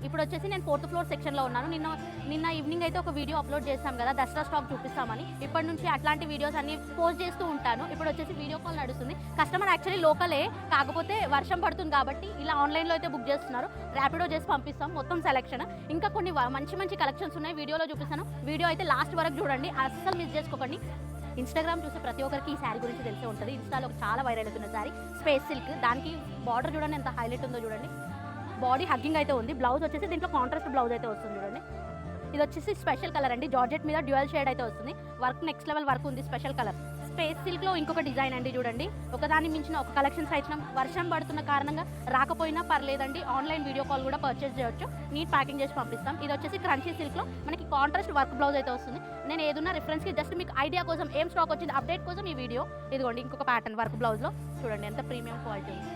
ఇప్పుడు వచ్చేసి నేను 4th ఫ్లోర్ సెక్షన్లో ఉన్నాను. నిన్న ఈవినింగ్ అయితే ఒక వీడియో అప్లోడ్ చేస్తాం కదా, దసరా స్టాక్ చూపిస్తామని. ఇప్పటి నుంచి అట్లాంటి వీడియోస్ అన్ని పోస్ట్ చేస్తూ ఉంటాను. ఇప్పుడు వచ్చేసి వీడియో కాల్ నడుస్తుంది. కస్టమర్ యాక్చువల్లీ లోకలే, కాకపోతే వర్షం పడుతుంది కాబట్టి ఇలా ఆన్లైన్లో అయితే బుక్ చేస్తున్నారు. ర్యాపిడో చేసి పంపిస్తాం. మొత్తం సెలెక్షన్, ఇంకా కొన్ని మంచి కలెక్షన్స్ ఉన్నాయి, వీడియోలో చూపిస్తాను. వీడియో అయితే లాస్ట్ వరకు చూడండి, అస్సలు మిస్ చేసుకోకండి. ఇన్స్టాగ్రామ్ చూసే ప్రతి ఒక్కరికి ఈ శారీ గురించి తెలిసే ఉంటుంది. ఇన్స్టాలో చాలా వైరల్ అవుతున్న శారీ స్పేస్ సిల్క్. దానికి బార్డర్ చూడండి ఎంత హైలైట్ ఉందో చూడండి. బాడీ హగ్గింగ్ అయితే ఉంది. బ్లౌజ్ వచ్చేసి దీంట్లో కాంట్రాస్ట్ బ్లౌజ్ అయితే వస్తుంది చూడండి. ఇది వచ్చేసి స్పెషల్ కలర్ అండి, జార్జెట్ మీద డ్యూయల్ షేడ్ అయితే వస్తుంది. వర్క్ నెక్స్ట్ లెవెల్ వర్క్ ఉంది, స్పెషల్ కలర్. స్పేస్ సిల్క్లో ఇంకొక డిజైన్ అండి చూడండి. ఒకదాన్ని మించిన ఒక కలెక్షన్స్ అయితే వర్షం పడుతున్న కారణంగా రాకపోయినా పర్లేదండి, ఆన్లైన్ వీడియో కాల్ కూడా పర్చేస్ చేయొచ్చు. నీట్ ప్యాకింగ్ చేసి పంపిస్తాం. ఇది వచ్చేసి క్రంచీ సిల్క్లో మనకి కాంట్రాస్ట్ వర్క్ బ్లౌజ్ అయితే వస్తుంది. నేను ఏదన్నా రిఫరెన్స్కి జస్ట్ మీకు ఐడియా కోసం, ఏం స్టాక్ వచ్చింది అప్డేట్ కోసం ఈ వీడియో. ఇదిగోండి ఇంకొక ప్యాటర్న్ వర్క్ బ్లౌజ్లో చూడండి ఎంత ప్రీమియం క్వాలిటీ ఉంది.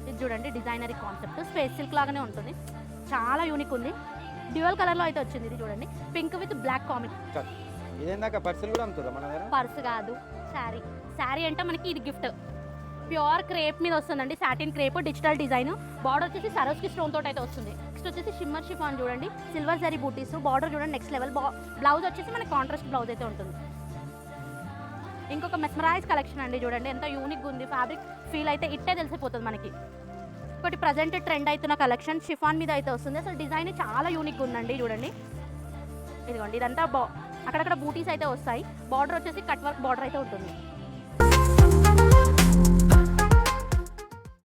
ఇది చూడండి డిజైనరీ కాన్సెప్ట్, స్పేస్ సిల్క్ లాగానే ఉంటుంది, చాలా యూనిక్ ఉంది. డ్యూయల్ కలర్లో అయితే వచ్చింది. ఇది చూడండి పింక్ విత్ బ్లాక్ కామిక్. పర్స్ కాదు, శారీ అంటే మనకి ఇది గిఫ్ట్. ప్యూర్ క్రేప్ మీద వస్తుందండి, satin crepe, digital design. Border వచ్చేసి సరోస్కి స్టోన్ తోటి అయితే వస్తుంది. నెక్స్ట్ వచ్చేసి షిమ్మర్ షిఫాన్ చూడండి, సిల్వర్ జరీ బూటీస్. బార్డర్ చూడండి నెక్స్ట్ లెవెల్. బ్లౌజ్ వచ్చేసి మనకి కాంట్రాస్ట్ బ్లౌజ్ అయితే ఉంటుంది. ఇంకొక మెస్మరైజ్ కలెక్షన్ అండి చూడండి ఎంత యూనిక్ ఉంది. ఫ్యాబ్రిక్ ఫీల్ అయితే ఇట్టే తెలిసిపోతుంది మనకి. ఒకటి ప్రజెంట్ ట్రెండ్ అవుతున్న కలెక్షన్ షిఫాన్ మీద అయితే వస్తుంది. అసలు డిజైన్ చాలా యూనిక్ ఉందండి చూడండి. ఇదిగోండి ఇదంతా అక్కడక్కడ బూటీస్ అయితే వస్తాయి. బార్డర్ వచ్చేసి కట్ వర్క్ బార్డర్ అయితే ఉంటుంది.